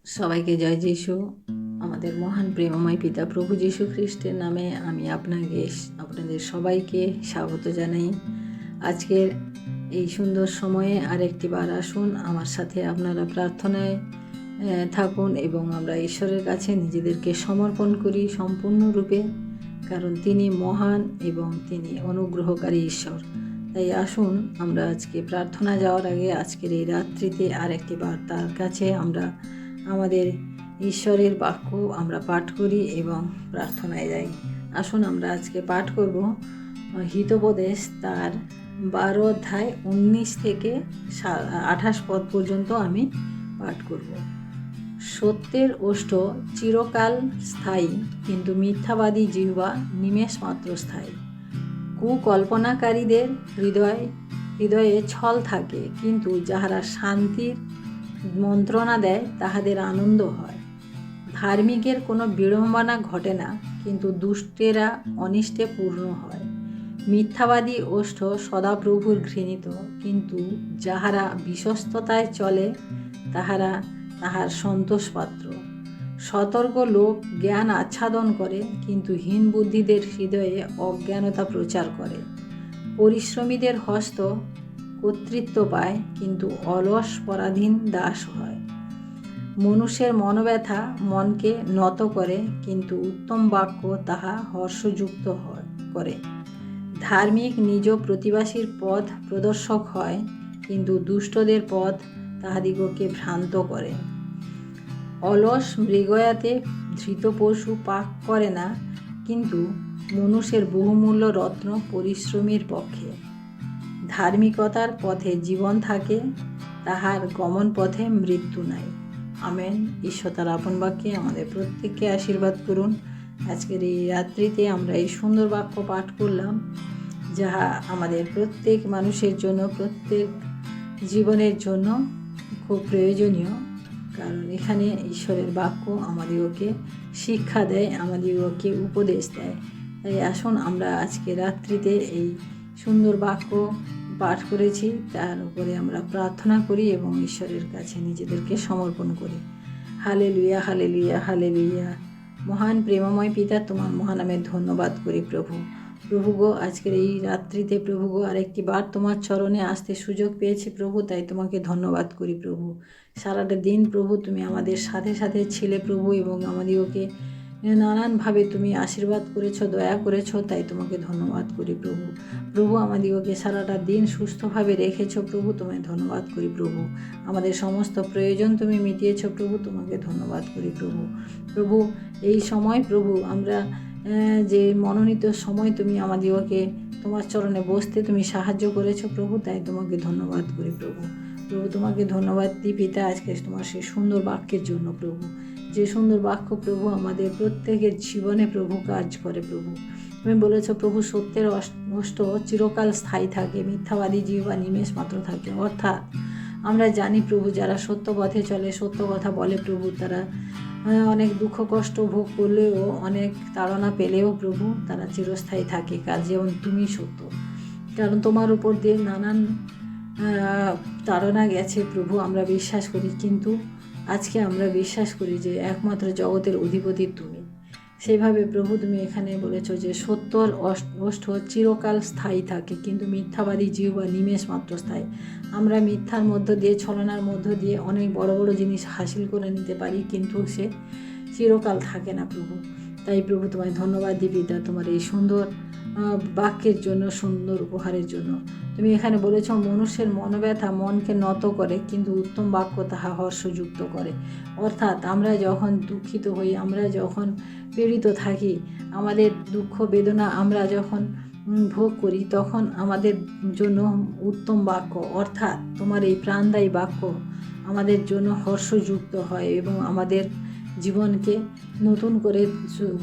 সবাইকে জয় যিশু। আমাদের মহান প্রেমময় পিতা প্রভু যীশু খ্রিস্টের নামে আমি আপনাদের সবাইকে স্বাগত জানাই। আজকের এই সুন্দর সময়ে আরেকটি বার আসুন, আমার সাথে আপনারা প্রার্থনায় থাকুন এবং আমরা ঈশ্বরের কাছে নিজেদেরকে সমর্পণ করি সম্পূর্ণরূপে, কারণ তিনি মহান এবং তিনি অনুগ্রহকারী ঈশ্বর। তাই আসুন আমরা আজকে প্রার্থনা যাওয়ার আগে আজকের এই রাত্রিতে আরেকটি বার তার কাছে আমরা আমাদের ঈশ্বরের বাক্য আমরা পাঠ করি এবং প্রার্থনায় যাই। আসুন আমরা আজকে পাঠ করব হিতোপদেশ তার 12 অধ্যায় 19 থেকে 28 পদ পর্যন্ত আমি পাঠ করব। সত্যের ওষ্ঠ চিরকাল স্থায়ী, কিন্তু মিথ্যাবাদী জিহ্বা নিমেষ মাত্র স্থায়ী। কুকল্পনাকারীদের হৃদয়ে ছল থাকে, কিন্তু যাহারা শান্তির মন্ত্রণা দেয় তাহাদের আনন্দ হয়। ধার্মিকের কোনো বিড়ম্বনা ঘটে না, কিন্তু দুষ্টেরা অনিষ্টে পূর্ণ হয়। মিথ্যাবাদী ওষ্ঠ সদাপ্রভুর ঘৃণিত, কিন্তু যাহারা বিশ্বস্ততায় চলে তাহার সন্তোষপাত্র। সতর্ক লোক জ্ঞান আচ্ছাদন করে, কিন্তু হীন বুদ্ধিদের হৃদয়ে অজ্ঞানতা প্রচার করে। পরিশ্রমীদের হস্ত কর্তৃত্ব পায়, কিন্তু অলস পরাধীন দাস হয়। মনুষ্যের মনোব্যথা মনকে নত করে, কিন্তু উত্তম বাক্য তাহা হর্ষযুক্ত করে। ধার্মিক নিজ প্রতিবাসীর পথ প্রদর্শক হয়, কিন্তু দুষ্টদের পথ তাহাদিগকে ভ্রান্ত করে। অলস মৃগয়াতে ধৃত পশু পাক করে না, কিন্তু মনুষ্যের বহুমূল্য রত্ন পরিশ্রমীর পক্ষে। ধার্মিকতার পথে জীবন থাকে, তাহার গমন পথে মৃত্যু নাই। আমেন। ঈশ্বর তার আপন বাক্যে আমাদের প্রত্যেককে আশীর্বাদ করুন। আজকের এই রাত্রিতে আমরা এই সুন্দর বাক্য পাঠ করলাম, যাহা আমাদের প্রত্যেক মানুষের জন্য, প্রত্যেক জীবনের জন্য খুব প্রয়োজনীয়, কারণ এখানে ঈশ্বরের বাক্য আমাদিগকে শিক্ষা দেয়, আমাদিগকে উপদেশ দেয়। তাই আসুন আমরা আজকে রাত্রিতে এই সুন্দর বাক্য পাঠ করেছি, তার উপরে আমরা প্রার্থনা করি এবং ঈশ্বরের কাছে নিজেদেরকে সমর্পণ করি। Hallelujah, hallelujah, hallelujah. মহান প্রেমময় পিতা, তোমার মহানামে ধন্যবাদ করি প্রভু। প্রভু গো, আজকের এই রাত্রিতে প্রভু গো আরেকটি বার তোমার চরণে আসতে সুযোগ পেয়েছি প্রভু, তাই তোমাকে ধন্যবাদ করি প্রভু। সারাটা দিন প্রভু তুমি আমাদের সাথে সাথে ছিলে প্রভু, এবং আমাদেরকে নানানভাবে তুমি আশীর্বাদ করেছো, দয়া করেছো, তাই তোমাকে ধন্যবাদ করি প্রভু। প্রভু আমাদিগকে সারাটা দিন সুস্থভাবে রেখেছো প্রভু, তোমায় ধন্যবাদ করি প্রভু। আমাদের সমস্ত প্রয়োজন তুমি মিটিয়েছো প্রভু, তোমাকে ধন্যবাদ করি প্রভু। প্রভু এই সময় প্রভু আমরা যে মনোনীত সময় তুমি আমাদিগকে তোমার চরণে বসতে তুমি সাহায্য করেছো প্রভু, তাই তোমাকে ধন্যবাদ করি প্রভু। প্রভু তোমাকে ধন্যবাদ দিই পিতা আজকে তোমার সেই সুন্দর বাক্যের জন্য প্রভু, যে সুন্দর বাক্য প্রভু আমাদের প্রত্যেকের জীবনে প্রভু কাজ করে প্রভু। তুমি বলেছো প্রভু সত্যের ওষ্ঠ চিরকাল স্থায়ী থাকে, মিথ্যাবাদী জিহ্বা নিমেষ মাত্র থাকে। অর্থাৎ আমরা জানি প্রভু, যারা সত্য পথে চলে, সত্য কথা বলে প্রভু, তারা অনেক দুঃখ কষ্ট ভোগ করলেও, অনেক তাড়না পেলেও প্রভু তারা চিরস্থায়ী থাকে, যেমন তুমি সত্য। কারণ তোমার উপর দিয়ে নানান তাড়না গেছে প্রভু, আমরা বিশ্বাস করি, কিন্তু আজকে আমরা বিশ্বাস করি যে একমাত্র জগতের অধিপতি তুমি। সেইভাবে প্রভু তুমি এখানে বলেছো যে সত্যর ওষ্ঠ চিরকাল স্থায়ী থাকে, কিন্তু মিথ্যাবাদী জিহ্বা নিমেষ মাত্র স্থায়ী। আমরা মিথ্যার মধ্য দিয়ে, ছলনার মধ্য দিয়ে অনেক বড় বড় জিনিস হাসিল করে নিতে পারি, কিন্তু সে চিরকাল থাকে না প্রভু। তাই প্রভু তোমায় ধন্যবাদ দিই পিতা তোমার এই সুন্দর বাক্যের জন্য, সুন্দর উপহারের জন্য। তুমি এখানে বলেছ মনুষ্যের মনোব্যথা মনকে নত করে, কিন্তু উত্তম বাক্য তাহা হর্ষযুক্ত করে। অর্থাৎ আমরা যখন দুঃখিত হই, আমরা যখন পীড়িত থাকি, আমাদের দুঃখ বেদনা আমরা যখন ভোগ করি, তখন আমাদের জন্য উত্তম বাক্য অর্থাৎ তোমার এই প্রাণদায়ী বাক্য আমাদের জন্য হর্ষযুক্ত হয় এবং আমাদের জীবনকে নতুন করে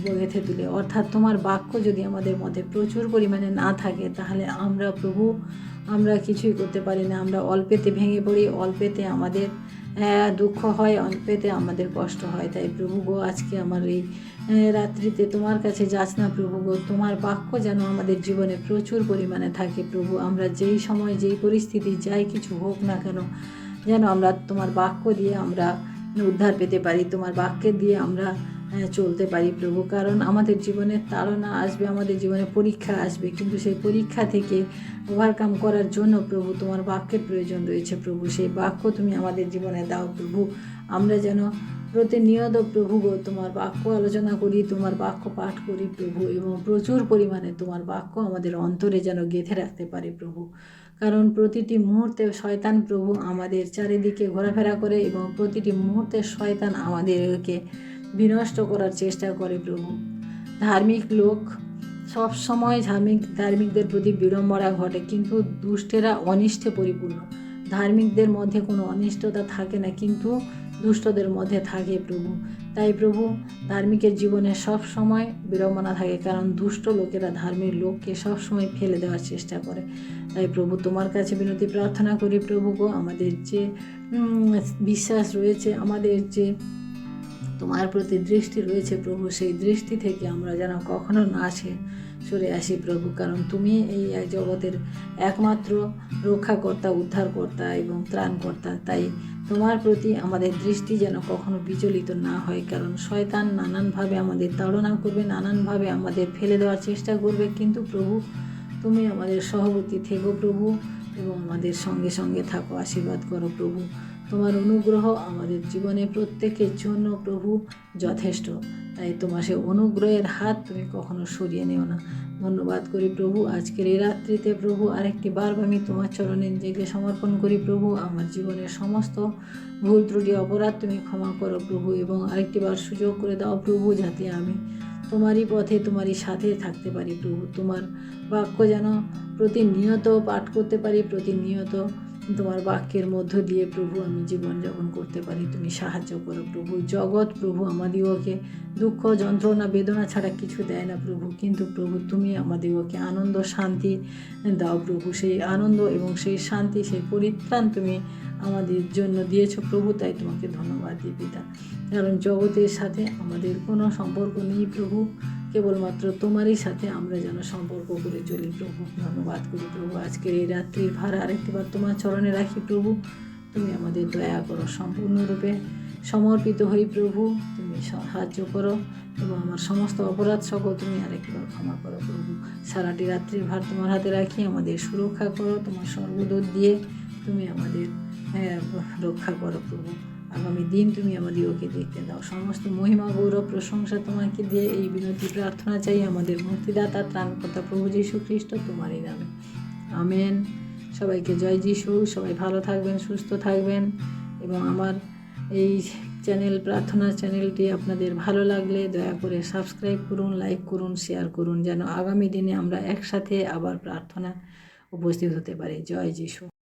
গেঁথে তুলে। অর্থাৎ তোমার বাক্য যদি আমাদের মধ্যে প্রচুর পরিমাণে না থাকে, তাহলে আমরা প্রভু আমরা কিছুই করতে পারি না। আমরা অল্পেতে ভেঙে পড়ি, অল্পেতে আমাদের দুঃখ হয়, অল্পেতে আমাদের কষ্ট হয়। তাই প্রভু গো আজকে আমার এই রাত্রিতে তোমার কাছে যাচনা প্রভু গো, তোমার বাক্য যেন আমাদের জীবনে প্রচুর পরিমাণে থাকে প্রভু। আমরা যেই সময় যেই পরিস্থিতি যাই কিছু হোক না কেন, যেন আমরা তোমার বাক্য দিয়ে আমরা উদ্ধার পেতে পারি, তোমার বাক্যের দিয়ে আমরা চলতে পারি প্রভু। কারণ আমাদের জীবনে তাড়না আসবে, আমাদের জীবনে পরীক্ষা আসবে, কিন্তু সেই পরীক্ষা থেকে ওভারকাম করার জন্য প্রভু তোমার বাক্যের প্রয়োজন রয়েছে প্রভু। সেই বাক্য তুমি আমাদের জীবনে দাও প্রভু। আমরা যেন প্রতিনিয়ত প্রভু গো তোমার বাক্য আলোচনা করি, তোমার বাক্য পাঠ করি প্রভু, এবং প্রচুর পরিমাণে তোমার বাক্য আমাদের অন্তরে যেন গেঁথে রাখতে পারি প্রভু। কারণ প্রতিটি মুহূর্তে শয়তান প্রভু আমাদের চারিদিকে ঘোরাফেরা করে, এবং প্রতিটি মুহূর্তে শয়তান আমাদেরকে বিনষ্ট করার চেষ্টা করে প্রভু। ধার্মিক লোক সব সময় ধার্মিকদের প্রতি বিড়ম্বনা ঘটে, কিন্তু দুষ্টেরা অনিষ্টে পরিপূর্ণ। ধার্মিকদের মধ্যে কোনো অনিষ্টতা থাকে না, কিন্তু দুষ্টদের মধ্যে থাকে প্রভু। তাই প্রভু ধার্মিকের জীবনে সব সময় বিড়ম্বনা থাকে, কারণ দুষ্ট লোকেরা ধার্মিক লোককে সব সময় ফেলে দেওয়ার চেষ্টা করে। তাই প্রভু তোমার কাছে বিনতি প্রার্থনা করি প্রভু গো, আমাদের যে বিশ্বাস রয়েছে, আমাদের যে তোমার প্রতি দৃষ্টি রয়েছে প্রভু, সেই দৃষ্টি থেকে আমরা যেন কখনো না সরে আসি প্রভু। কারণ তুমি এই জগতের একমাত্র রক্ষাকর্তা, উদ্ধারকর্তা এবং ত্রাণকর্তা। তাই তোমার প্রতি আমাদের দৃষ্টি যেন কখনো বিচলিত না হয়, কারণ শয়তান নানানভাবে আমাদের তাড়না করবে, নানানভাবে আমাদের ফেলে দেওয়ার চেষ্টা করবে, কিন্তু প্রভু তুমি আমাদের সহবর্তী থেকো প্রভু, এবং আমাদের সঙ্গে সঙ্গে থাকো। আশীর্বাদ করো প্রভু। তোমার অনুগ্রহ আমাদের জীবনে প্রত্যেকের জন্য প্রভু যথেষ্ট। তাই তোমার সে অনুগ্রহের হাত তুমি কখনো সরিয়ে নিও না। ধন্যবাদ করি প্রভু আজকের এই রাত্রিতে প্রভু। আরেকটি বার আমি তোমার চরণে নিজেকে সমর্পণ করি প্রভু। আমার জীবনের সমস্ত ভুল ত্রুটি অপরাধ তুমি ক্ষমা করো প্রভু, এবং আরেকটি বার সুযোগ করে দাও প্রভু, যাতে আমি তোমারই পথে তোমারই সাথে থাকতে পারি প্রভু। তোমার বাক্য যেন প্রতিনিয়ত পাঠ করতে পারি, প্রতিনিয়ত তোমার বাক্যের মধ্য দিয়ে প্রভু আমি জীবনযাপন করতে পারি। তুমি সাহায্য করো প্রভু। জগৎ প্রভু আমাদিগকে দুঃখ, যন্ত্রণা, বেদনা ছাড়া কিছু দেয় না প্রভু, কিন্তু প্রভু তুমি আমাদিগকে আনন্দ, শান্তি দাও প্রভু। সেই আনন্দ এবং সেই শান্তি, সেই পরিত্রাণ তুমি আমাদের জন্য দিয়েছো প্রভু। তাই তোমাকে ধন্যবাদ দিই পিতা। কারণ জগতের সাথে আমাদের কোনো সম্পর্ক নেই প্রভু, কেবলমাত্র তোমারই সাথে আমরা যেন সম্পর্ক করে চলি প্রভু। ধন্যবাদ করি প্রভু। আজকের এই রাত্রির ভার আরেকটিবার তোমার চরণে রাখি প্রভু। তুমি আমাদের দয়া করো, সম্পূর্ণরূপে সমর্পিত হই প্রভু। তুমি সাহায্য করো, এবং আমার সমস্ত অপরাধ সকল তুমি আরেকবার ক্ষমা করো প্রভু। সারাটি রাত্রির ভার তোমার হাতে রাখি, আমাদের সুরক্ষা করো তোমার সর্বদূত দিয়ে। তুমি আমাদের রক্ষা করো প্রভু। আগামী দিন তুমি আমাদেরকে দেখতে দাও। সমস্ত মহিমা, গৌরব, প্রশংসা তোমাকে দিয়ে এই বিনতি প্রার্থনা চাই আমাদের মুক্তিদাতা, ত্রাণকর্তা প্রভু যীশু খ্রিস্ট তোমারই নামে, আমেন। সবাইকে জয় যীশু। সবাই ভালো থাকবেন, সুস্থ থাকবেন, এবং আমার এই প্রার্থনা চ্যানেলটি আপনাদের ভালো লাগলে দয়া করে সাবস্ক্রাইব করুন, লাইক করুন, শেয়ার করুন, যেন আগামী দিনে আমরা একসাথে আবার প্রার্থনা উপস্থিত হতে পারি। জয় যীশু।